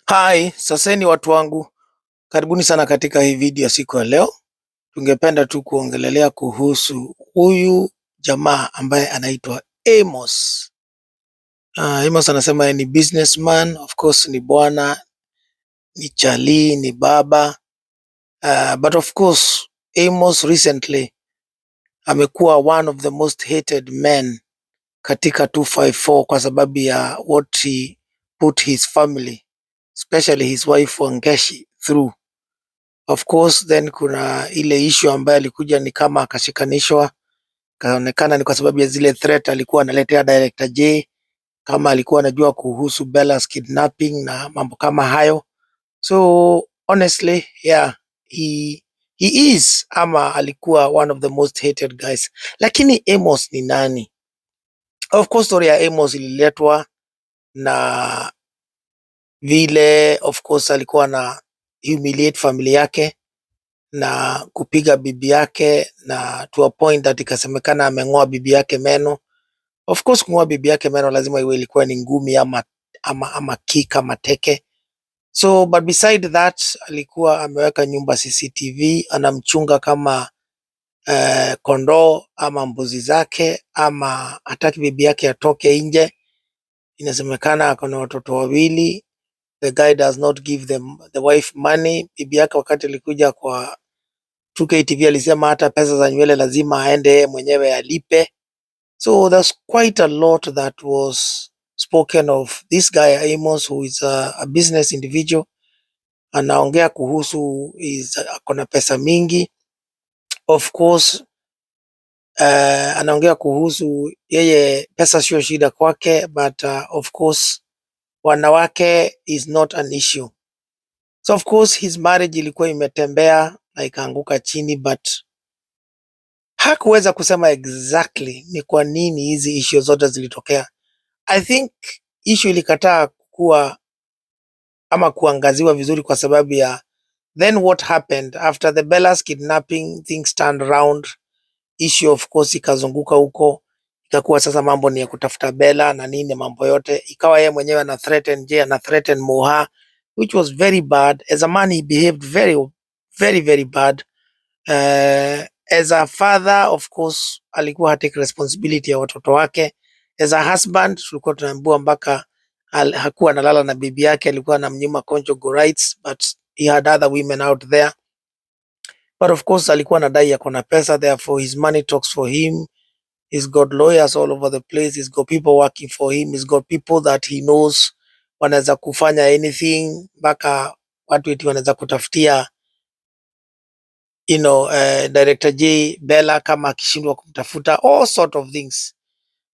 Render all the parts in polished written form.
Hi, saseni watu wangu, karibuni sana katika hii video ya siku ya leo. Tungependa tu kuongelelea kuhusu huyu jamaa ambaye anaitwa Amos. Amos anasema ni businessman, of course ni bwana, ni chali, ni baba. But of course Amos recently amekuwa one of the most hated men katika 254 kwa sababu ya what he put his family, especially his wife Wangeci through. Of course then kuna ile issue ambayo alikuja ni kama akashikanishwa, kaonekana ni kwa sababu ya zile threat alikuwa analetea Director J, kama alikuwa anajua kuhusu Bella's kidnapping na mambo kama hayo. So honestly, yeah, he is ama alikuwa one of the most hated guys. Lakini Amos ni nani? Of course story ya Amos ililetwa na vile of course alikuwa na humiliate family yake na kupiga bibi yake, na to a point that ikasemekana ameng'oa bibi yake meno. Of course kung'oa bibi yake meno lazima iwe ilikuwa ni ngumi ama kick ama teke. So but beside that alikuwa ameweka nyumba CCTV, anamchunga kama kondoo ama mbuzi zake, ama hataki bibi yake atoke nje. Inasemekana ako na watoto wawili. The guy does not give the wife money. Bibi yake wakati alikuja kwa 2KTV alisema hata pesa za nywele lazima aende mwenyewe alipe. So there's quite a lot that was spoken of this guy Amos, who is a business individual. Anaongea kuhusu akona pesa mingi. Of course anaongea kuhusu yeye pesa sio shida kwake, but of course wanawake is not an issue. So of course his marriage ilikuwa imetembea na ikaanguka chini, but hakuweza kusema exactly ni kwa nini hizi issue zote zilitokea. I think issue ilikataa kuwa ama kuangaziwa vizuri kwa sababu ya then what happened after the Bella's kidnapping, things turned around. Issue of course ikazunguka huko, ikakuwa sasa mambo ni ya kutafuta Bella na nini, mambo yote ikawa yeye mwenyewe ana threaten Jay, ana threaten Moha, which was very bad. As a man he behaved very bad. As a father of course alikuwa hatake responsibility ya watoto wake. As a husband tulikuwa tunaambiwa mpaka hakuwa analala na bibi yake, alikuwa anamnyima conjugal rights, but he had other women out there. But of course alikuwa anadai yako na pesa, therefore his money talks for him. He's got lawyers all over the place, he's got people working for him, he's got people that he knows wanaweza kufanya anything, mpaka watu eti wanaweza kutafutia Director J Bella kama akishindwa kumtafuta, all sort of things.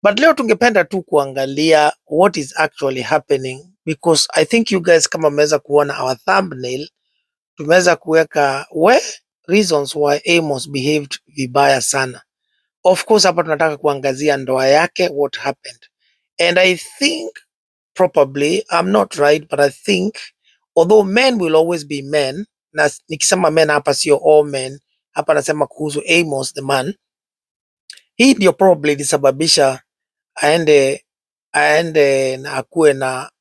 But leo tungependa tu kuangalia what is actually happening, because I think you guys kama mmeweza kuona our thumbnail, tumeweza kuweka reasons why Amos behaved vibaya sana. Of course hapa tunataka kuangazia ndoa yake, what happened. And I think probably, I'm not right, but I think although men will always be men, na nikisema men hapa sio all men, hapa nasema kuhusu Amos the man, hii ndio probably ilisababisha aende na akuwe na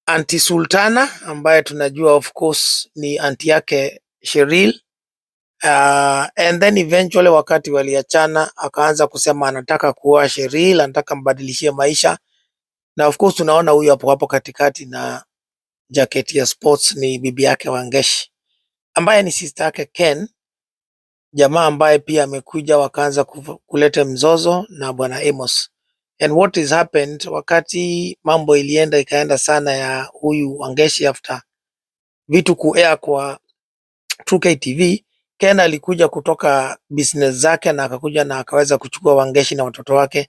anti Sultana ambaye tunajua of course ni anti yake Sheril. And then eventually wakati waliachana akaanza kusema anataka kuoa Sheril, anataka mbadilishie maisha, na of course tunaona huyu hapo katikati na jacket ya sports ni bibi yake Wangeci ambaye ni sister yake Ken, jamaa ambaye pia amekuja, wakaanza kuleta mzozo na bwana Amos. And what is happened, wakati mambo ikaenda sana ya huyu Wangeci, after vitu kuair kwa 2KTV, Ken alikuja kutoka business zake na akakuja na akaweza kuchukua Wangeci na watoto wake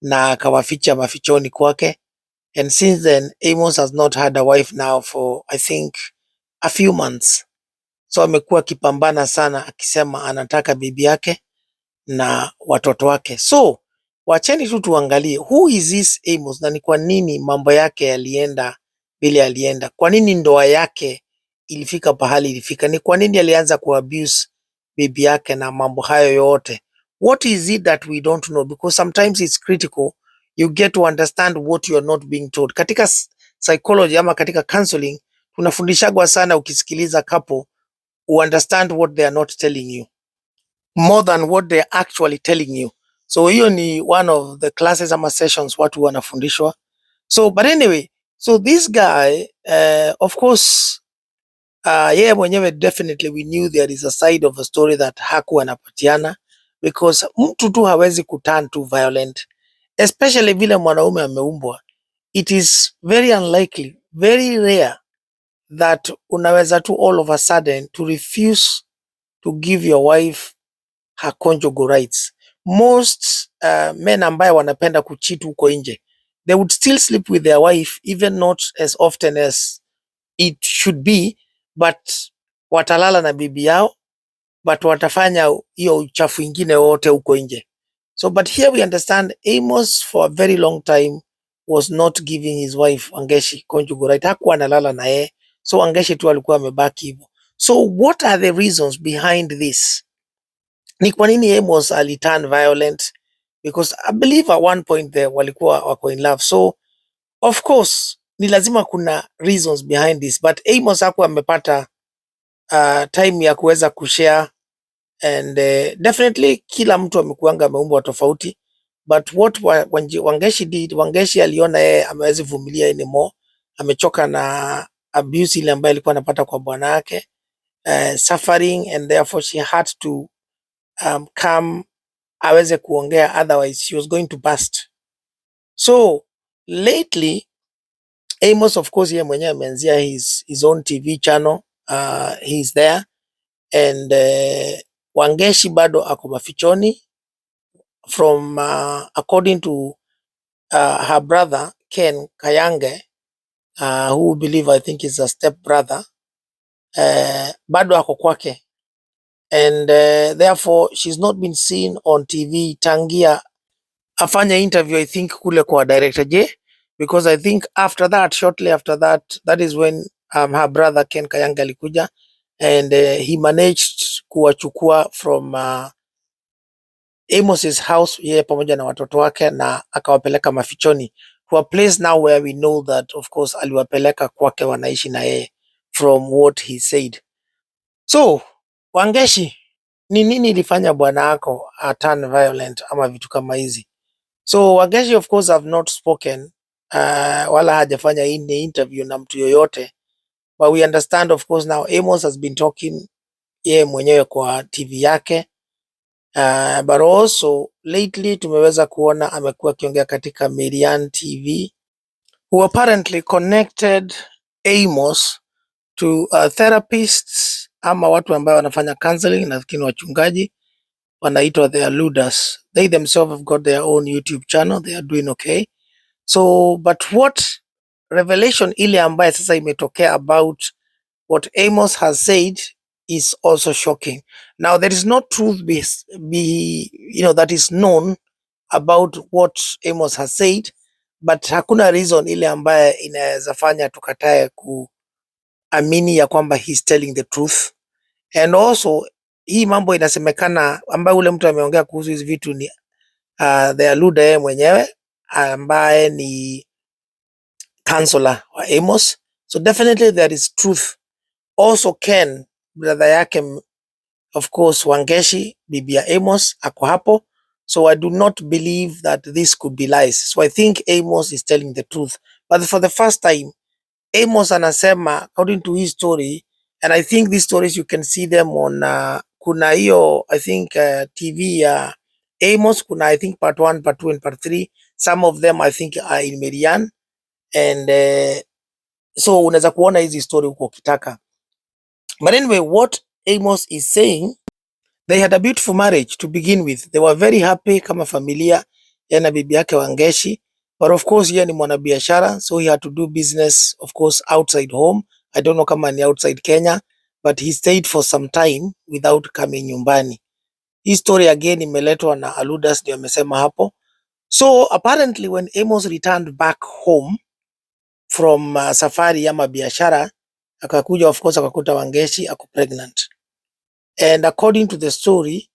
na akawaficha mafichoni kwake. And since then Amos has not had a wife now for I think a few months. So amekuwa akipambana sana akisema anataka bibi yake na watoto wake. So wacheni tu tuangalie who is this Amos na ni kwa nini mambo yake yalienda vile alienda. Kwa nini ndoa yake ilifika pahali ilifika? Ni kwa nini alianza kuabuse bibi yake na mambo hayo yote? What is it that we don't know? Because sometimes it's critical you get to understand what you are not being told. Katika psychology ama katika counseling tunafundishagwa sana, ukisikiliza couple understand what they are not telling you more than what they are actually telling you. So hiyo ni one of the classes ama sessions watu wanafundishwa. So but anyway, so this guy of course yeye mwenyewe definitely we knew there is a side of a story that hakuwa anapatiana, because mtu tu hawezi kuturn to violent, especially vile mwanaume ameumbwa. It is very unlikely, very rare that unaweza tu all of a sudden to refuse to give your wife her conjugal rights. Most men ambaye wanapenda kucheat huko nje, they would still sleep with their wife, even not as often as it should be, but watalala na bibi yao, but watafanya hiyo uchafu ingine wote huko nje. So but here we understand Amos for a very long time was not giving his wife Wangeci conjugal right. Hakuwa analala na yeye, so Wangeci tu alikuwa amebaki hivyo. So what are the reasons behind this? Ni kwa nini Amos aliturn violent? Because I believe at one point there walikuwa wako in love. So of course ni lazima kuna reasons behind this, but Amos hakuwa amepata time ya kuweza kushare, and definitely kila mtu amekuanga ameumbwa tofauti, but what Wangeci did, Wangeci aliona yeye amewezi vumilia anymore, amechoka na abuse ile ambayo alikuwa anapata kwa bwana yake, suffering, and therefore she had to come aweze kuongea, otherwise she was going to burst. So lately Amos of course yeye mwenyewe ameanzia his own TV channel, he's there, and Wangeci bado ako mafichoni from according to her brother Ken Kayange, who believe I think is a step brother, bado ako kwake, and therefore she's not been seen on TV tangia afanya interview I think kule kwa director J, because I think after that, shortly after that, that is when her brother Ken Kayange alikuja, and he managed kuwachukua from Amos's house, yeye pamoja na watoto wake, na akawapeleka mafichoni to a place now where we know that of course aliwapeleka kwake, wanaishi na yeye from what he said. So Wangeci, ni nini ilifanya bwana wako turn violent ama vitu kama hizi? So Wangeci of course have not spoken, wala hajafanya ini interview na mtu yoyote, but we understand of course now Amos has been talking yeye mwenyewe kwa TV yake, but also lately tumeweza kuona amekuwa akiongea katika Marian TV, who apparently connected Amos to therapists ama watu ambao wanafanya counseling, na lakini wachungaji wanaitwa the Leaders. They themselves have got their own YouTube channel, they are doing okay. So but what revelation ile ambaye sasa imetokea about what Amos has said is also shocking. Now there is no truth that is known about what Amos has said, but hakuna reason ile ambaye inaweza fanya tukatae kuamini ya kwamba he's telling the truth. And also hii mambo inasemekana ambaye ule mtu ameongea kuhusu hizi vitu ni the Aluda yeye mwenyewe ambaye ni counselor wa Amos. So definitely there is truth. Also Ken brother yake of course Wangeci bibi ya Amos ako hapo. So I do not believe that this could be lies. So I think Amos is telling the truth. But for the first time Amos anasema according to his story, and I think these stories you can see them on kuna hiyo I think TV ya Amos, kuna I think part 1, part 2 and part 3. Some of them I think are in Marian, and so unaweza kuona hizi story huko ukitaka. But anyway, what Amos is saying, they had a beautiful marriage to begin with. They were very happy kama familia, yeye na bibi yake Wangeci. But of course yeye ni mwanabiashara, so he had to do business of course outside home. I don't know kama ni outside Kenya, but he stayed for some time without coming nyumbani. Hii story again imeletwa na Aludas, ndio amesema hapo. So apparently when Amos returned back home from safari ya biashara, akakuja of course akakuta Wangeci ako pregnant. And according to the story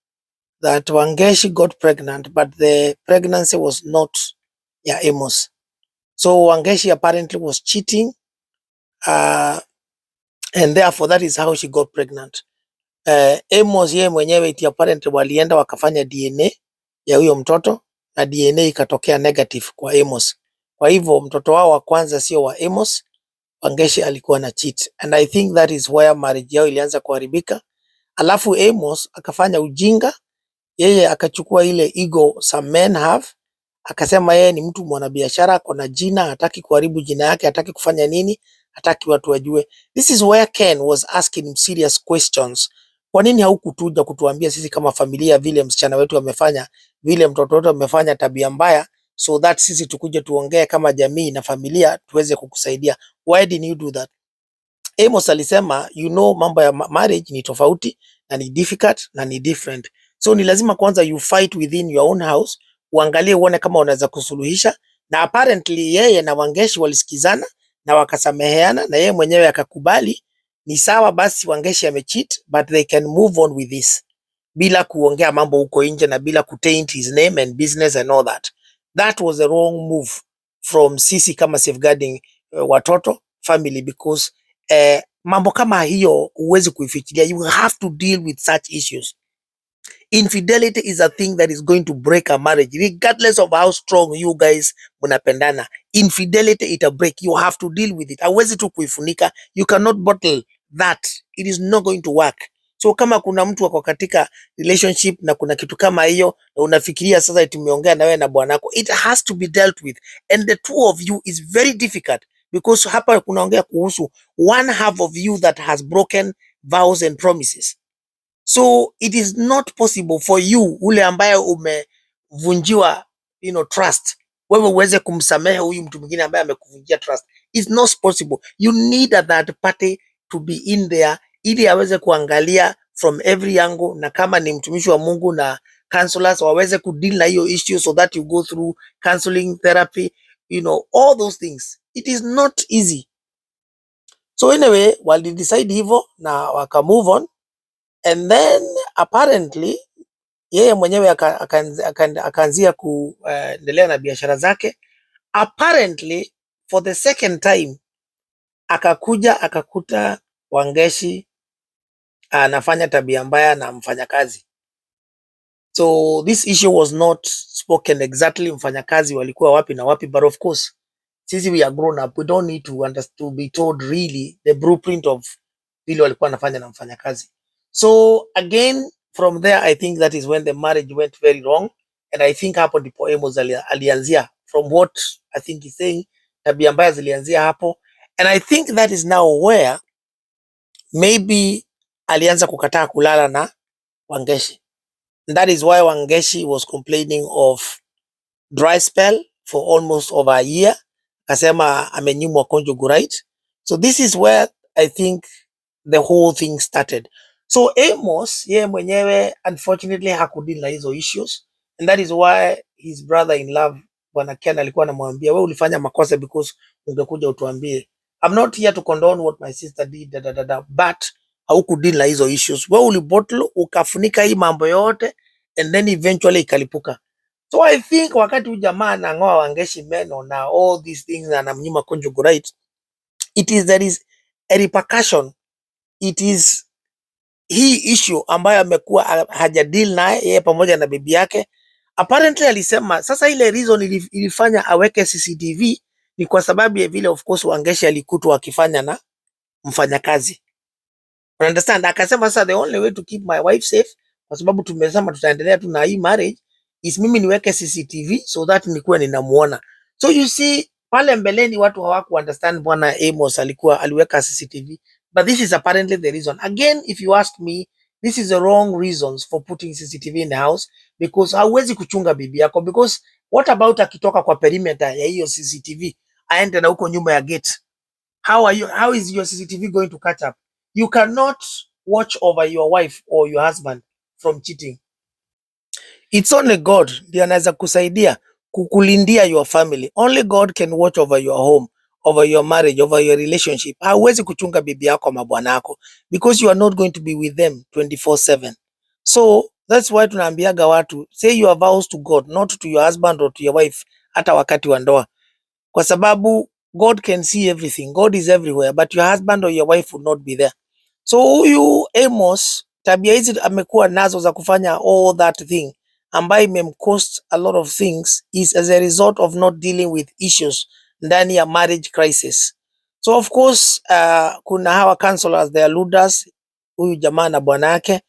that Wangeci got pregnant, but the pregnancy was not ya Amos. So Wangeci apparently was cheating, uh, and therefore that is how she got pregnant. Amos yeye mwenyewe iti apparently walienda wakafanya DNA ya huyo mtoto na DNA ikatokea negative kwa Amos. Kwa hivyo mtoto wao wa kwanza sio wa Amos, Wangeci alikuwa na cheat, and I think that is where marriage yao ilianza kuharibika. Alafu Amos akafanya ujinga, yeye akachukua ile ego some men have, akasema yeye ni mtu mwanabiashara, ako na jina, hataki kuharibu jina yake, hataki kufanya nini, hataki watu wajue. This is where Ken was asking him serious questions. Kwa nini haukutuja kutuambia sisi kama familia vile msichana wetu amefanya, vile mtoto wetu amefanya tabia mbaya, so that sisi tukuje tuongee kama jamii na familia tuweze kukusaidia. Why didn't you do that? Amos alisema mambo ya marriage ni tofauti na ni difficult na ni different. So ni lazima kwanza you fight within your own house, uangalie uone kama unaweza kusuluhisha, na apparently yeye na Wangeci walisikizana na wakasameheana na yeye mwenyewe akakubali ni sawa, basi Wangeci amecheat but they can move on with this, bila kuongea mambo huko nje na bila kutaint his name and business and all that. That was a wrong move from sisi kama safeguarding watoto family, because mambo kama hiyo huwezi kuifikiria. You have to deal with such issues. Infidelity is a thing that is going to break a marriage regardless of how strong you guys mnapendana. Infidelity ita break, you have to deal with it. Hauwezi tu kuifunika, you cannot bottle that, it is not going to work. So kama kuna mtu wako katika relationship na kuna kitu kama hiyo na unafikiria sasa tumeongea na wewe na bwanako, it has to be dealt with, and the two of you is very difficult, because hapa kunaongea kuhusu one half of you that has broken vows and promises. So it is not possible for you ule ambaye umevunjiwa trust, wewe uweze kumsamehe huyu mtu mwingine ambaye amekuvunjia trust. It's not possible. You need a third party to be in there ili aweze kuangalia from every angle, na kama ni mtumishi wa Mungu na counselors waweze kudeal na hiyo issue, so that you go through counseling, therapy, all those things. It is not easy. So anyway, wali decide hivyo na waka move on, and then apparently yeye mwenyewe akaanzia kuendelea na biashara zake. Apparently for the second time akakuja akakuta Wangeci anafanya tabia mbaya na mfanyakazi. So this issue was not spoken exactly, mfanyakazi walikuwa wapi na wapi, but of course sisi we are grown up, we don't need to be told really the blueprint of vile walikuwa anafanya na mfanyakazi. So again from there I think that is when the marriage went very wrong, and I think hapo ndipo Amos alianzia, from what I think he's saying, tabia mbaya zilianzia hapo, and I think that is now where maybe alianza kukataa kulala na Wangeci. And that is why Wangeci was complaining of dry spell for almost over a year, akasema amenyimwa conjugal right. So this is where I think the whole thing started. So Amos yeye mwenyewe unfortunately hakudeal na hizo issues, and that is why his brother in love Bwana Ken alikuwa anamwambia wewe ulifanya makosa because ungekuja utuambie. I'm not here to condone what my sister did but haukudeal na hizo issues. Wewe ulibottle ukafunika hii mambo yote, and then eventually ikalipuka. So I think wakati huyu jamaa anang'oa Wangeci meno na all these things na anamnyima conjugal right, there is a repercussion. It is hii issue ambayo amekuwa hajadeal naye yeye pamoja na bibi yake. Apparently alisema sasa ile reason ilifanya aweke CCTV ni kwa sababu ya vile of course Wangeci alikutwa akifanya na mfanyakazi. Understand? Akasema sasa the only way to keep my wife safe, kwa sababu tumesema tutaendelea tu na hii marriage, is mimi niweke CCTV so that nikuwe ninamuona. So you see pale mbeleni watu hawaku understand bwana Amos aliweka CCTV, but this is apparently the reason. Again, if you ask me, this is the wrong reasons for putting CCTV in the house, because hauwezi kuchunga bibi yako, because what about akitoka kwa perimeter ya hiyo CCTV aende na huko nyuma ya gate? How is your CCTV going to catch up? You cannot watch over your wife or your husband from cheating. It's only God ndiye anaweza kusaidia kukulindia your family. Only God can watch over your home, over your marriage, over your relationship. Hauwezi kuchunga bibi yako ama bwana yako, because you are not going to be with them 24/7. So that's why tunaambiaga watu say your vows to God, not to your husband or to your wife, hata wakati wa ndoa. kwa sababu God can see everything. God is everywhere, but your husband or your wife would not be there. So huyu Amos tabia hizi amekuwa nazo za kufanya all that thing ambayo imemcost a lot of things is as a result of not dealing with issues ndani ya marriage crisis. So of course kuna hawa counselors, they are leaders, huyu jamaa na bwana yake,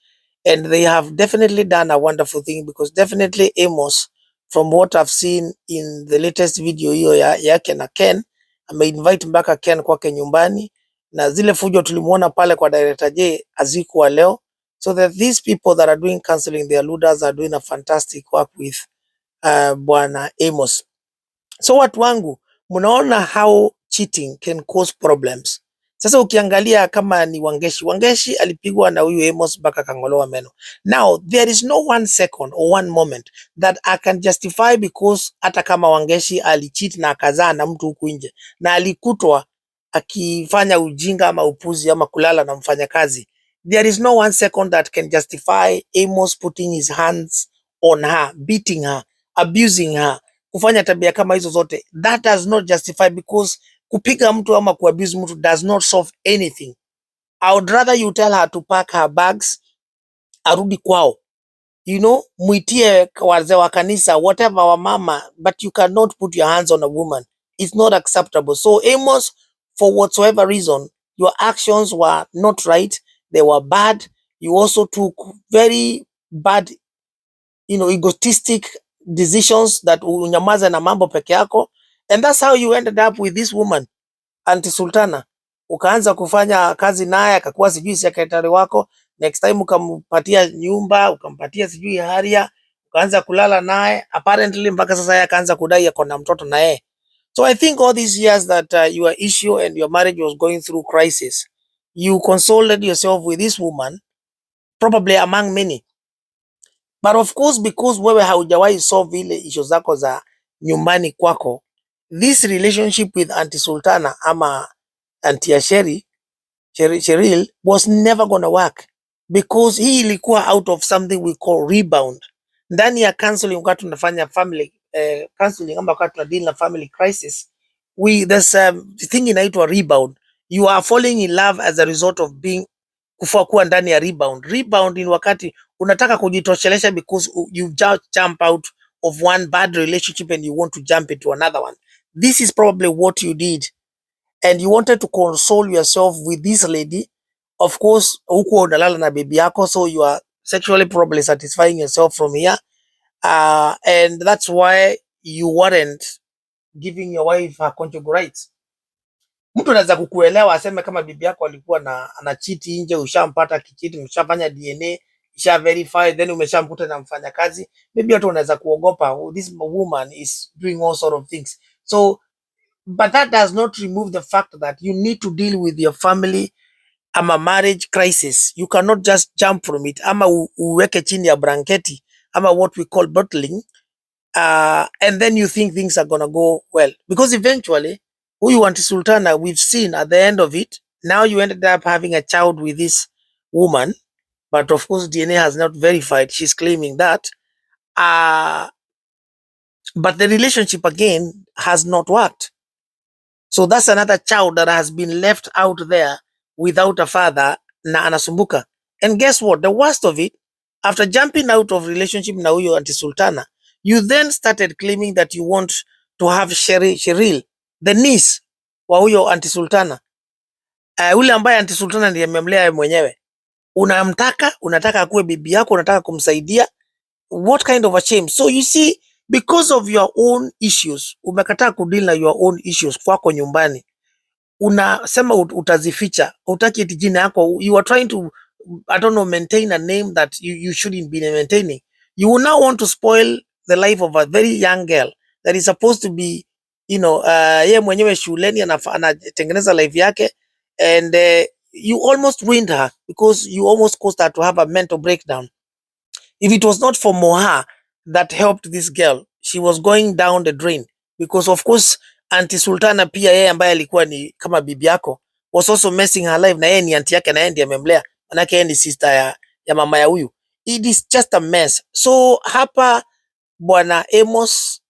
and they have definitely done a wonderful thing because definitely Amos, from what I've seen in the latest video hiyo yake na Ken, ameinvite mpaka Ken kwake nyumbani, na zile fujo tulimuona pale kwa director J azikuwa leo. So that these people that are doing counseling, their leaders are doing a fantastic work with bwana Amos. So watu wangu, mnaona how cheating can cause problems. Sasa ukiangalia kama ni Wangeci, Wangeci alipigwa na huyu Amos mpaka kang'olewa meno. Now there is no one second or one moment that I can justify, because hata kama Wangeci alicheat na akazaa na mtu huku nje na alikutwa akifanya ujinga ama upuzi ama kulala na mfanyakazi, there is no one second that can justify Amos putting his hands on her, beating her, abusing her, kufanya tabia kama hizo zote. That does not justify, because kupiga mtu ama kuabuse mtu does not solve anything. I would rather you tell her to pack her bags, arudi kwao. You know, muitie wazee wa kanisa, whatever, wa mama, but you cannot put your hands on a woman. It's not acceptable. So Amos, for whatsoever reason, your actions were not right. They were bad. You also took very bad, egotistic decisions that unyamaza na mambo peke yako, and that's how you ended up with this woman Auntie Sultana. Ukaanza kufanya kazi naye, akakuwa sijui secretary wako, next time ukampatia nyumba, ukampatia sijui haria, ukaanza kulala naye, apparently mpaka sasa yeye akaanza kudai yako na mtoto na yeye. So I think all these years that your issue and your marriage was going through crisis, you consoled yourself with this woman, probably among many. But of course, because wewe haujawahi solve ile issue zako za nyumbani kwako, this relationship with Auntie Sultana ama Auntie Asheri, Cheryl, was never gonna work, because hii ilikuwa out of something we call rebound. Ndani ya counseling, wakati tunafanya family counseling ama wakati tuna deal na family crisis, there's thing inaitwa rebound. You are falling in love as a result of being kuwa ndani ya rebound. Rebound ni wakati unataka kujitoshelesha because you just jump out of one bad relationship and you want to jump into another one. This is probably what you did, and you wanted to console yourself with this lady. Of course, huko unalala na bibi yako, so you are sexually probably satisfying yourself from here, and that's why you weren't giving your wife her conjugal rights. Mtu anaweza kukuelewa aseme kama bibi yako alikuwa ana cheat nje, ushampata kichiti, mshafanya DNA, isha verify, then umeshamkuta na mfanyakazi, maybe watu unaweza kuogopa, oh, this woman is doing all sort of things. So but that does not remove the fact that you need to deal with your family ama marriage crisis. You cannot just jump from it ama uweke chini ya blanketi ama what we call bottling, and then you think things are gonna go well, because eventually who you want to Sultana, we've seen at the end of it, now you ended up having a child with this woman, but of course DNA has not verified, she's claiming that, but the relationship again has not worked. So that's another child that has been left out there without a father na anasumbuka. And guess what? The worst of it, after jumping out of relationship na huyo Auntie Sultana, you then started claiming that you want to have Cheryl, the niece wa huyo Auntie Sultana. Ule ambaye Auntie Sultana ndiye amemlea mwenyewe. Unataka akuwe bibi yako, unataka kumsaidia. What kind of a shame? So you see, because of your own issues, umekataa kudeal na your own issues kwako nyumbani, unasema utazificha, utaki eti jina yako, you are trying to, I don't know, maintain a name that you shouldn't be maintaining. You will now want to spoil the life of a very young girl that is supposed to be, ye mwenyewe shuleni anatengeneza life yake, and you almost ruined her because you almost caused her to have a mental breakdown. If it was not for Moha that helped this girl, she was going down the drain, because of course Auntie Sultana pia yeye ambaye alikuwa ni kama bibi yako was also messing her life, na yeye ni auntie yake na yeye ndiye amemlea, manake yeye ni sister ya mama ya huyu. It is just a mess. So hapa bwana Amos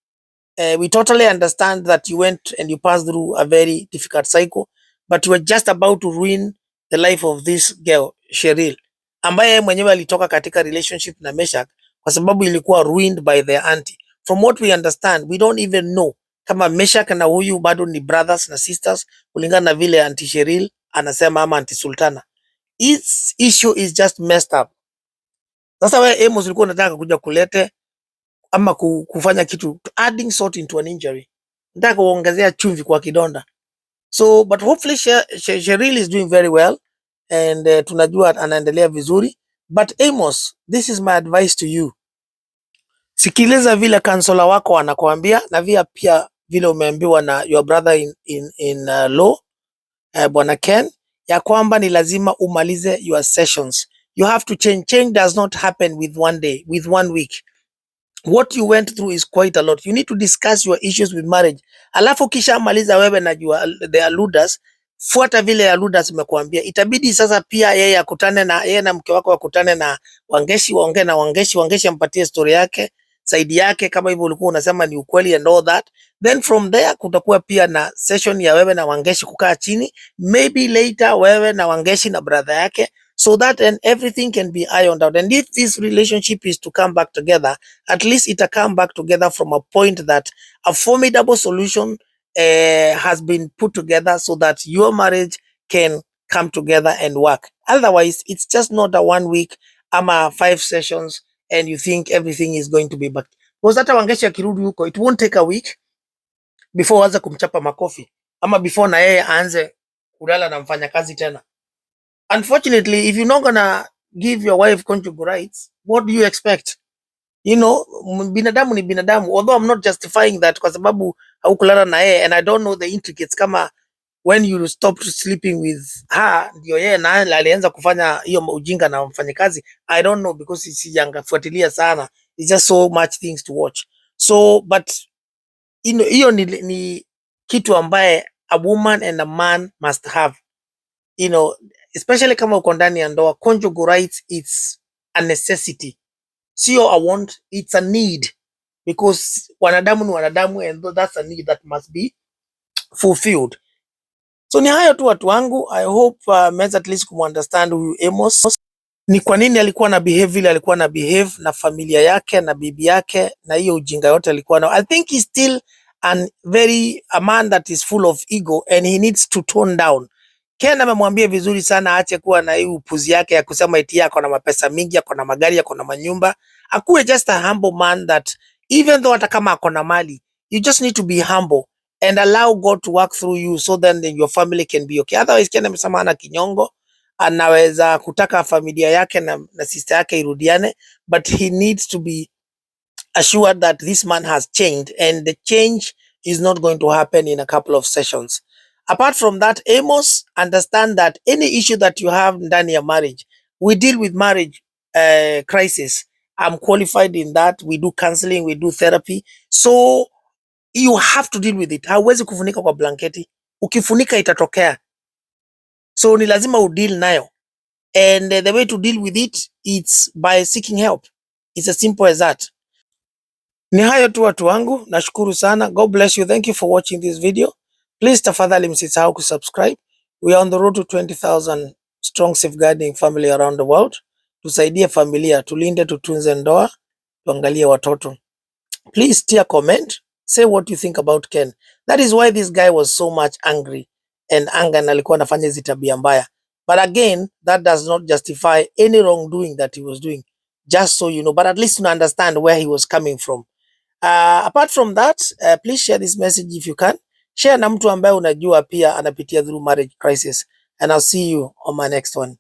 We totally understand that you went and you passed through a very difficult cycle, but you were just about to ruin the life of this girl Cheryl, ambaye yeye mwenyewe alitoka katika relationship na Meshach kwa sababu ilikuwa ruined by their auntie. From what we understand, we don't even know kama Meshach na huyu bado ni brothers na sisters kulingana na vile auntie Cheryl anasema ama auntie Sultana. This issue is just messed up. Sasa wewe Amos ulikuwa unataka kuja kulete ama kufanya kitu adding salt into an injury, nataka kuongezea chumvi kwa kidonda. So but hopefully Cheryl is doing very well and tunajua anaendelea vizuri, but Amos, this is my advice to you. Sikiliza vile kansela wako anakuambia na pia vile umeambiwa na your brother in law Bwana Ken, ya kwamba ni lazima umalize your sessions. You have to change. Change does not happen with one day, with 1 week. What you went through is quite a lot. You need to discuss your issues with marriage. Alafu kisha maliza wewe na the alluders, fuata vile alluders imekuambia. Itabidi sasa pia yeye akutane na yeye na mke wako wakutane na Wangeci, waongee na Wangeci ampatie story yake, side yake kama hivyo ulikuwa unasema ni ukweli and all that. Then from there kutakuwa pia na session ya wewe na Wangeci kukaa chini. Maybe later wewe na Wangeci na brother yake, so that and everything can be ironed out. And if this relationship is to come back together, at least it'll come back together from a point that a formidable solution has been put together so that your marriage can come together and work. Otherwise, it's just not a 1 week ama 5 sessions and you think everything is going to be back. Because hata Wangeci akirudi huko, it won't take a week before aanze kumchapa makofi ama before na yeye aanze kulala na mfanyakazi tena. Unfortunately, if you're not gonna give your wife conjugal rights, what do you expect? You know, binadamu ni binadamu. Although I'm not justifying that kwa sababu haukulala na yeye and I don't know the intricates kama when you stopped sleeping with her ndio yeye na alianza kufanya hiyo ujinga na mfanyakazi. I don't know because sijangafuatilia sana. It's just so much things to watch. So but you know, hiyo ni kitu ambaye a woman and a man must have. You know, especially kama uko ndani ya ndoa, conjugal rights it's a necessity, sio a want, it's a need, because wanadamu ni wanadamu and that's a need that must be fulfilled. So ni hayo tu watu wangu. I hope meza at least kumunderstand huyu Amos ni kwa nini alikuwa na behave vile alikuwa na behave na familia yake na bibi yake na hiyo ujinga yote alikuwa na. I think he's still a man that is full of ego and he needs to tone down. Ken amemwambia vizuri sana aache kuwa na hii upuzi yake ya kusema eti yako na mapesa mingi, yako na magari, yako na manyumba. Akuwe just a humble man that even though hata kama ako na mali, you just need to be humble and allow God to work through you so then your family can be okay. Otherwise Ken amesema ana kinyongo, anaweza kutaka familia yake na sister yake irudiane, but he needs to be assured that this man has changed and the change is not going to happen in a couple of sessions. Apart from that, Amos, understand that any issue that you have ndani ya marriage, we deal with marriage crisis. I'm qualified in that. We do counseling, we do therapy. So you have to deal with it. Hauwezi kufunika kwa blanketi. Ukifunika itatokea. So ni lazima udeal nayo. And the way to deal with it, it's by seeking help. It's as simple as that. Ni hayo tu watu wangu. Nashukuru sana. God bless you. Thank you for watching this video. Please tafadhali msisahau kusubscribe. We are on the road to 20,000 strong safeguarding family around the world. Tusaidie familia, tulinde, tutunze ndoa, tuangalie watoto. Please still comment. Say what you think about Ken. That is why this guy was so much angry and anger na alikuwa anafanya hizi tabia mbaya. But again, that does not justify any wrongdoing that he was doing. Just so you know, but at least you understand where he was coming from. Apart from that, please share this message if you can. Share na mtu ambaye unajua pia anapitia through marriage crisis. And I'll see you on my next one.